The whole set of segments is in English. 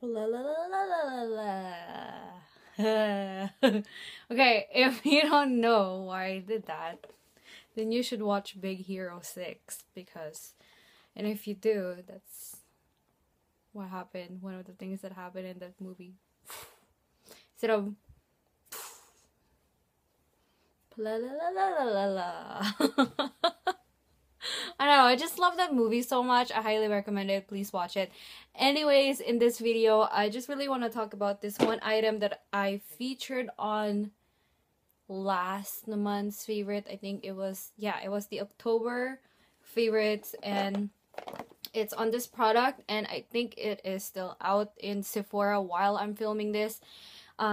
La la la la la la la. Okay, if you don't know why I did that, then you should watch Big Hero 6 because, and if you do, that's what happened. One of the things that happened in that movie. Instead of la la la la la la la. I don't know, I just love that movie so much. I highly recommend it. Please watch it. Anyways, in this video, I just really want to talk about this one item that I featured on last month's favorite. I think it was, yeah, it was the October favorites, and it's on this product, and I think it is still out in Sephora while I'm filming this.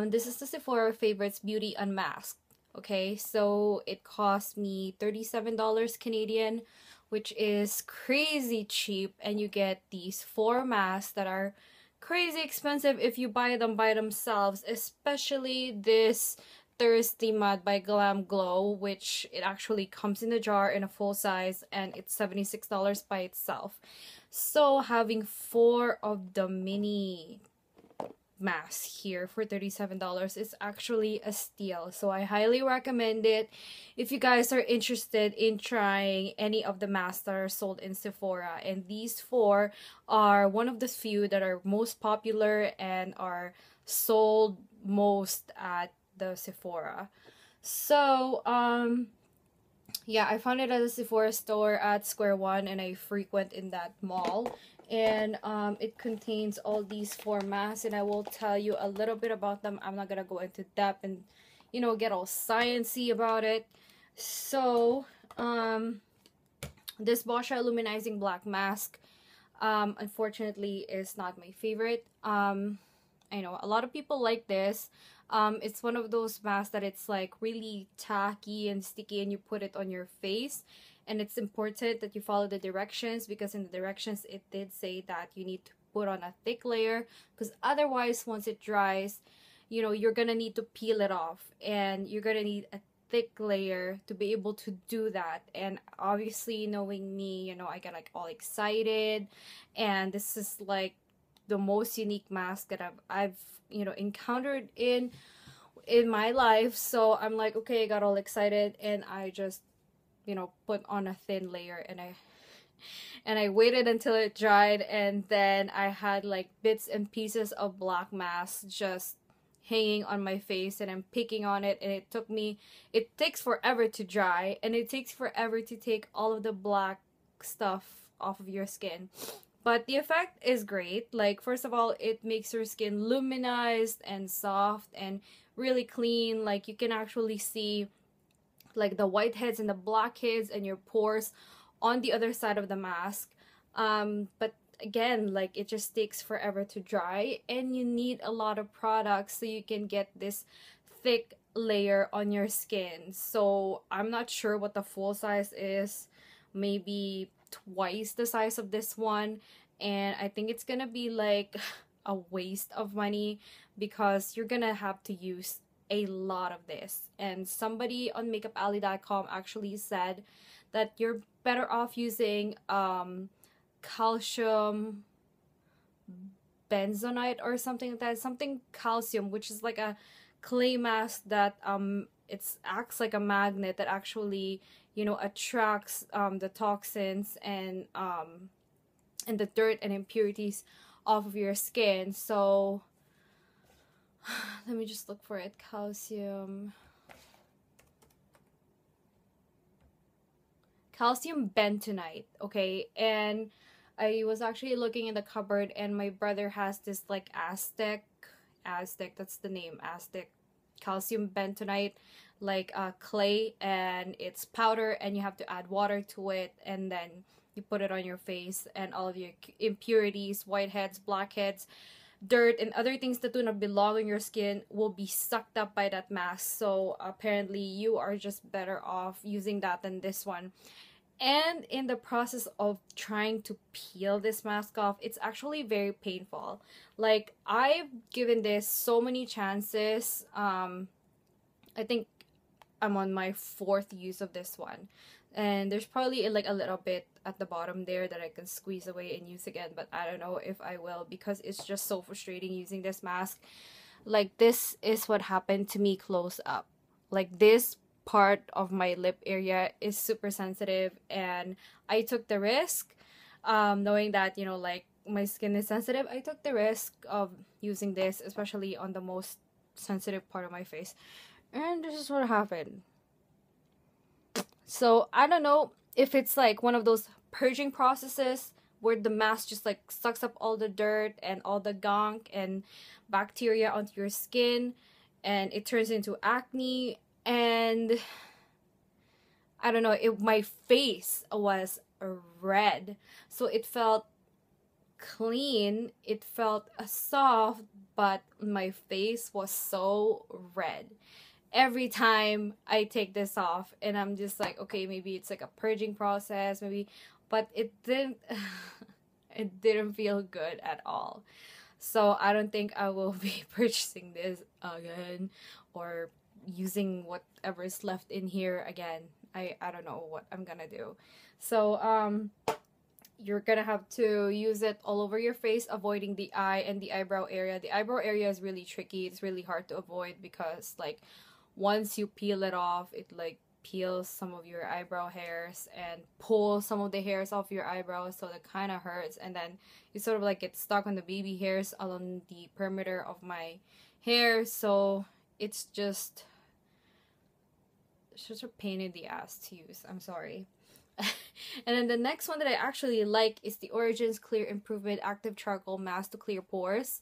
This is the Sephora Favorites Beauty Unmasked. Okay, so it cost me $37 Canadian, which is crazy cheap, and you get these 4 masks that are crazy expensive if you buy them by themselves, especially this Thirsty Mud by Glam Glow, which it actually comes in a jar in a full size, and it's $76 by itself. So having 4 of the mini mask here for $37 is actually a steal. So I highly recommend it if you guys are interested in trying any of the masks that are sold in Sephora. And these 4 are one of the few that are most popular and are sold most at the Sephora. So yeah, I found it at a Sephora store at Square One, and I frequent in that mall. And it contains all these 4 masks, and I will tell you a little bit about them. I'm not gonna go into depth and, you know, get all sciencey about it. So this Boscia Illuminizing Black Mask, unfortunately, is not my favorite. I know a lot of people like this. It's one of those masks that it's like really tacky and sticky, and you put it on your face. And it's important that you follow the directions, because in the directions it did say that you need to put on a thick layer, because otherwise once it dries, you know, you're gonna need to peel it off, and you're gonna need a thick layer to be able to do that. And obviously, knowing me, you know, I get like all excited, and this is like the most unique mask that I've you know, encountered in my life. So I'm like, okay, I got all excited, and I just, you know, put on a thin layer, and I waited until it dried, and then I had like bits and pieces of black mass just hanging on my face, and I'm picking on it, and it takes forever to dry, and it takes forever to take all of the black stuff off of your skin. But the effect is great. Like, first of all, it makes your skin luminized and soft and really clean. Like, you can actually see like the whiteheads and the blackheads and your pores on the other side of the mask. But again, like, it just takes forever to dry, and you need a lot of products so you can get this thick layer on your skin. So I'm not sure what the full size is, maybe twice the size of this one, and I think it's gonna be like a waste of money, because you're gonna have to use a lot of this. And somebody on makeupalley.com actually said that you're better off using calcium benzoate or something like that, something calcium, which is like a clay mask that it acts like a magnet that actually, you know, attracts the toxins and the dirt and impurities off of your skin. So let me just look for it. Calcium bentonite. Okay, and I was actually looking in the cupboard, and my brother has this like Aztec, that's the name, Aztec calcium bentonite, like clay, and it's powder, and you have to add water to it, and then you put it on your face, and all of your impurities, whiteheads, blackheads, dirt, and other things that do not belong in your skin will be sucked up by that mask. So apparently you are just better off using that than this one. And in the process of trying to peel this mask off, it's actually very painful. Like, I've given this so many chances. I think I'm on my 4th use of this one. And there's probably like a little bit at the bottom there that I can squeeze away and use again, but I don't know if I will, because it's just so frustrating using this mask. Like, this is what happened to me close up. Like, this part of my lip area is super sensitive, and I took the risk, knowing that, you know, like, my skin is sensitive. I took the risk of using this, especially on the most sensitive part of my face, and this is what happened. So I don't know if it's like one of those purging processes where the mask just like sucks up all the dirt and all the gunk and bacteria onto your skin, and it turns into acne. And I don't know, my face was red, so it felt clean, it felt soft, but my face was so red every time I take this off. And I'm just like, okay, maybe it's like a purging process, maybe, but it didn't it didn't feel good at all. So I don't think I will be purchasing this again, or using whatever is left in here again. I don't know what I'm gonna do. So you're gonna have to use it all over your face, avoiding the eye and the eyebrow area. The eyebrow area is really tricky. It's really hard to avoid because, like, once you peel it off, it like peels some of your eyebrow hairs and pulls some of the hairs off your eyebrows, so that kind of hurts. And then you sort of like get stuck on the baby hairs along the perimeter of my hair, so it's just a pain in the ass to use. I'm sorry. And then the next one that I actually like is the Origins Clear Improvement Active Charcoal Mask to Clear Pores.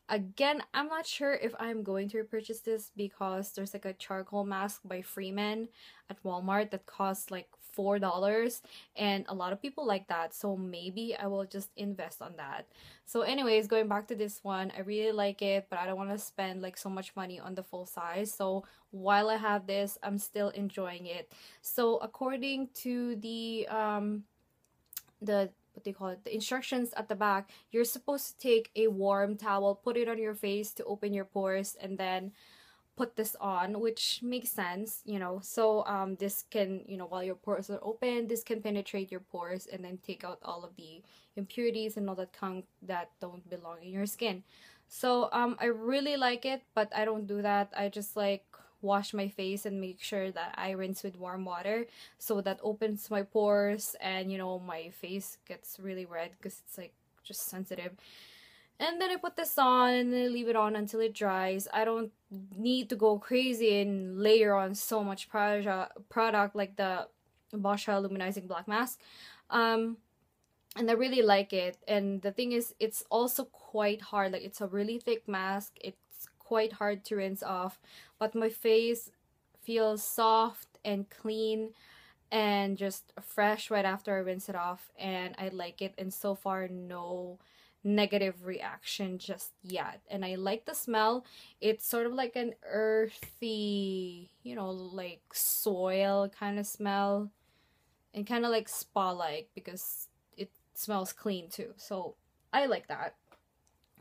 Again, I'm not sure if I'm going to repurchase this, because there's like a charcoal mask by Freeman at Walmart that costs like $4, and a lot of people like that, so maybe I will just invest on that. So anyways, going back to this one, I really like it, but I don't want to spend like so much money on the full size. So while I have this, I'm still enjoying it. So according to the what they call it, the instructions at the back, you're supposed to take a warm towel, put it on your face to open your pores, and then put this on, which makes sense, you know. So this can, you know, while your pores are open, this can penetrate your pores and then take out all of the impurities and all that gunk that don't belong in your skin. So I really like it, but I don't do that. I just like wash my face and make sure that I rinse with warm water, so that opens my pores, and, you know, my face gets really red because it's like just sensitive. And then I put this on and then leave it on until it dries. I don't need to go crazy and layer on so much product like the Boscia Luminizing Black Mask. And I really like it. And the thing is, it's also quite hard. Like, it's a really thick mask. It's quite hard to rinse off. But my face feels soft and clean and just fresh right after I rinse it off. And I like it. And so far, no negative reaction just yet. And I like the smell. It's sort of like an earthy, you know, like soil kind of smell, and kind of like spa-like, because it smells clean too. So I like that.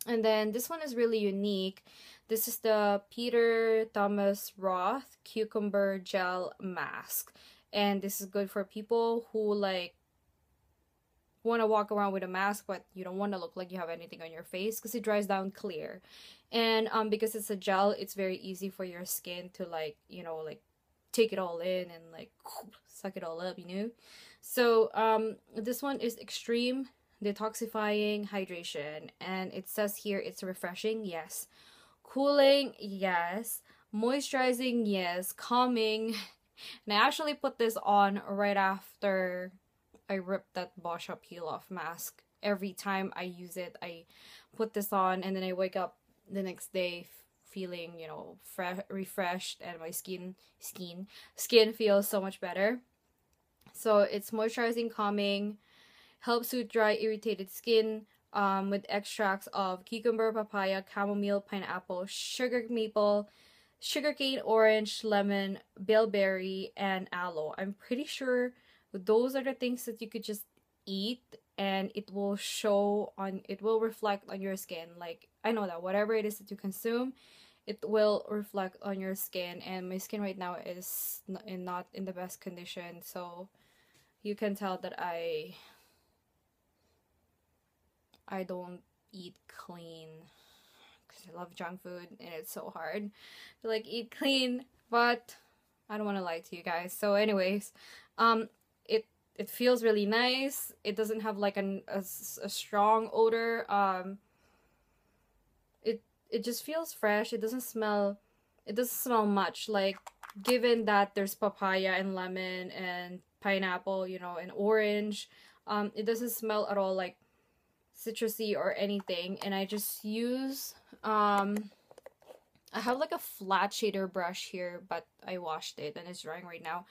And then this one is really unique. This is the Peter Thomas Roth Cucumber Gel Mask. And this is good for people who like want to walk around with a mask, but you don't want to look like you have anything on your face, because it dries down clear. And because it's a gel, it's very easy for your skin to, like, you know, like take it all in and like suck it all up, you know. So this one is extreme detoxifying hydration, and it says here it's refreshing, yes, cooling, yes, moisturizing, yes, calming. And I actually put this on right after I ripped that Boscia peel off mask. Every time I use it, I put this on, and then I wake up the next day feeling, you know, refreshed, and my skin feels so much better. So it's moisturizing, calming, helps soothe dry, irritated skin, with extracts of cucumber, papaya, chamomile, pineapple, sugar maple, sugarcane, orange, lemon, bilberry, and aloe. I'm pretty sure those are the things that you could just eat, and it will reflect on your skin. Like, I know that whatever it is that you consume, it will reflect on your skin, and my skin right now is not in the best condition. So You can tell that I don't eat clean because I love junk food and it's so hard to like eat clean, but I don't want to lie to you guys. So anyways, um it feels really nice. It doesn't have like a strong odor. It just feels fresh. It doesn't smell much, like given that there's papaya and lemon and pineapple, you know, and orange. It doesn't smell at all like citrusy or anything. And I just use I have like a flat shader brush here, but I washed it and it's drying right now.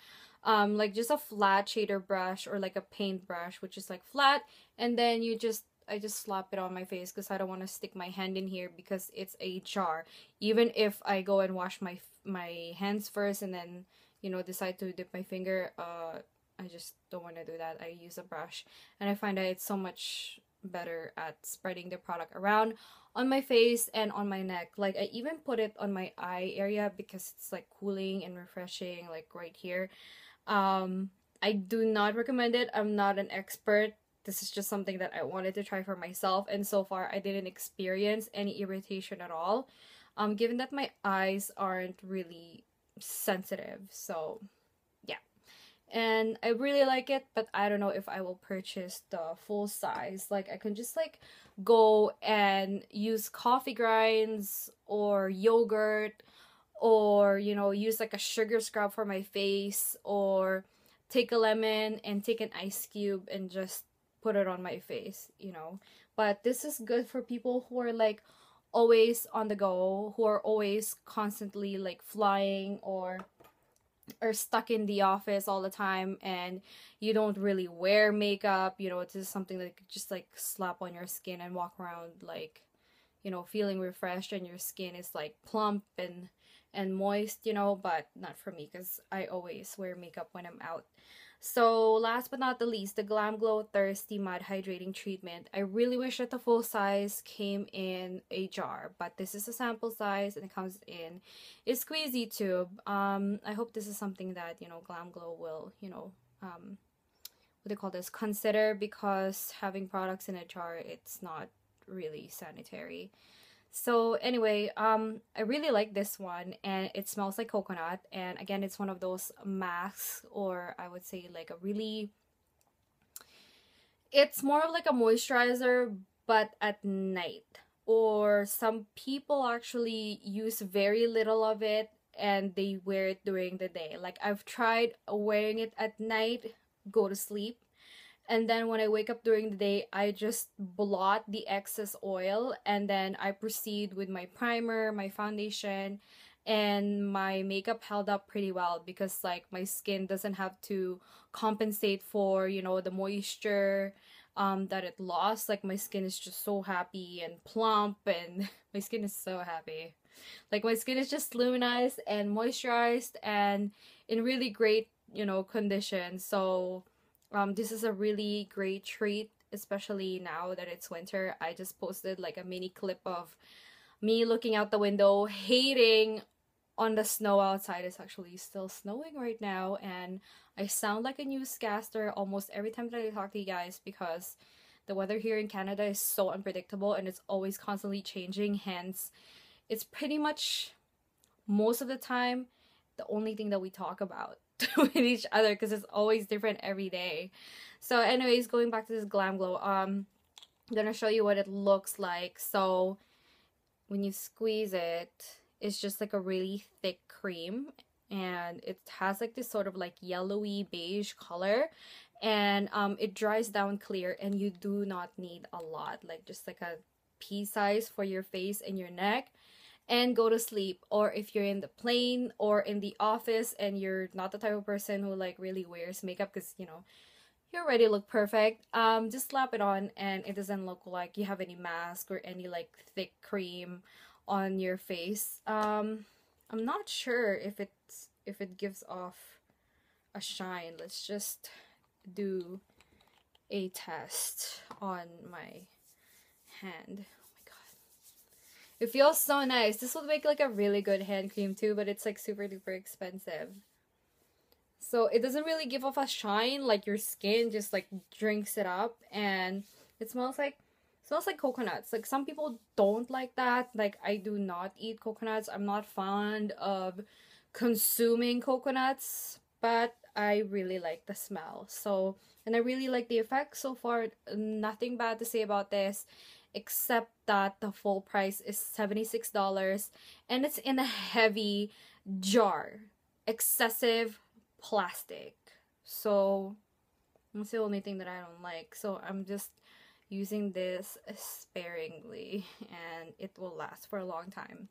Like just a flat shader brush or like a paint brush, which is like flat, and then I just slap it on my face because I don't want to stick my hand in here because it's a jar. Even if I go and wash my hands first and then, you know, decide to dip my finger, I just don't want to do that. I use a brush, and I find that it's so much better at spreading the product around on my face and on my neck. Like I even put it on my eye area because it's like cooling and refreshing, like right here. I do not recommend it. I'm not an expert. This is just something that I wanted to try for myself, and so far I didn't experience any irritation at all. Given that my eyes aren't really sensitive, so yeah. And I really like it, but I don't know if I will purchase the full size. Like I can just like go and use coffee grinds or yogurt, or you know, use like a sugar scrub for my face, or take a lemon and take an ice cube and just put it on my face, you know. But this is good for people who are like always on the go, who are always constantly like flying, or are stuck in the office all the time, and you don't really wear makeup. You know, it's just something that you could just like slap on your skin and walk around like, you know, feeling refreshed, and your skin is like plump and moist, you know. But not for me because I always wear makeup when I'm out. So last but not the least, the Glam Glow Thirsty Mud Hydrating Treatment. I really wish that the full size came in a jar, but this is a sample size and it comes in a squeezy tube. I hope this is something that, you know, Glam Glow will, you know, what do you call this, consider, because having products in a jar, it's not really sanitary. So anyway, I really like this one, and it smells like coconut. And again, it's one of those masks, or I would say like a really, it's more of like a moisturizer, but at night. Or some people actually use very little of it and they wear it during the day. Like I've tried wearing it at night, go to sleep, and then when I wake up during the day, I just blot the excess oil, and then I proceed with my primer, my foundation, and my makeup held up pretty well because like my skin doesn't have to compensate for, you know, the moisture that it lost. Like my skin is just so happy and plump, and my skin is so happy. Like my skin is just luminized and moisturized and in really great, you know, condition. So this is a really great treat, especially now that it's winter. I just posted like a mini clip of me looking out the window, hating on the snow outside. It's actually still snowing right now, and I sound like a newscaster almost every time that I talk to you guys because the weather here in Canada is so unpredictable and it's always constantly changing. Hence, it's pretty much most of the time the only thing that we talk about with each other because it's always different every day. So anyways, going back to this Glam Glow, I'm gonna show you what it looks like. So when you squeeze it, it's just like a really thick cream, and it has like this sort of like yellowy beige color, and it dries down clear, and you do not need a lot, like just like a pea size for your face and your neck, and go to sleep. Or if you're in the plane or in the office and you're not the type of person who like really wears makeup because, you know, you already look perfect, just slap it on and it doesn't look like you have any mask or any like thick cream on your face. I'm not sure if it gives off a shine. Let's just do a test on my hand. It feels so nice. This would make like a really good hand cream too, but it's like super duper expensive. So it doesn't really give off a shine, like your skin just like drinks it up, and it smells like coconuts. Like some people don't like that. Like I do not eat coconuts. I'm not fond of consuming coconuts, but I really like the smell. So, and I really like the effect so far. Nothing bad to say about this, except that the full price is $76 and it's in a heavy jar. Excessive plastic. So, that's the only thing that I don't like. So, I'm just using this sparingly and it will last for a long time.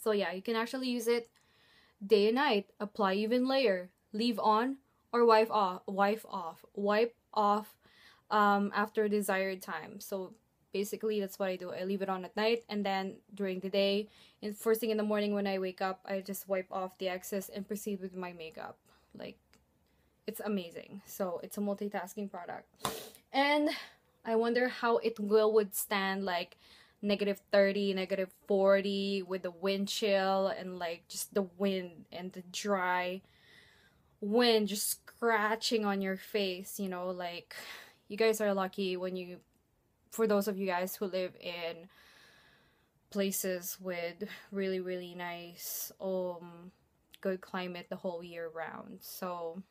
So, yeah, you can actually use it day and night. Apply even layer, leave on, or wipe off after desired time. So basically that's what I do. I leave it on at night, and then during the day and first thing in the morning when I wake up, I just wipe off the excess and proceed with my makeup. Like, it's amazing. So it's a multitasking product, and I wonder how it will withstand like -30, -40 with the wind chill and like just the wind and the dry wind just scratching on your face, you know. Like, you guys are lucky when you, for those of you guys who live in places with really, really nice good climate the whole year round. So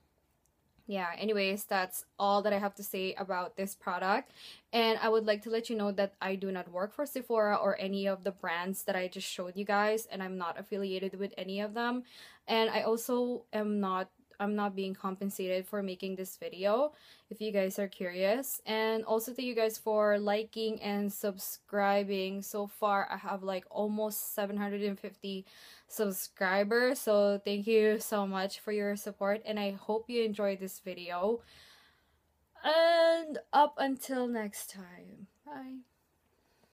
yeah, anyways, that's all that I have to say about this product. And I would like to let you know that I do not work for Sephora or any of the brands that I just showed you guys, and I'm not affiliated with any of them. And I also I'm not being compensated for making this video, if you guys are curious. And also thank you guys for liking and subscribing. So far I have like almost 750 subscribers, so thank you so much for your support, and I hope you enjoyed this video. And up until next time, bye.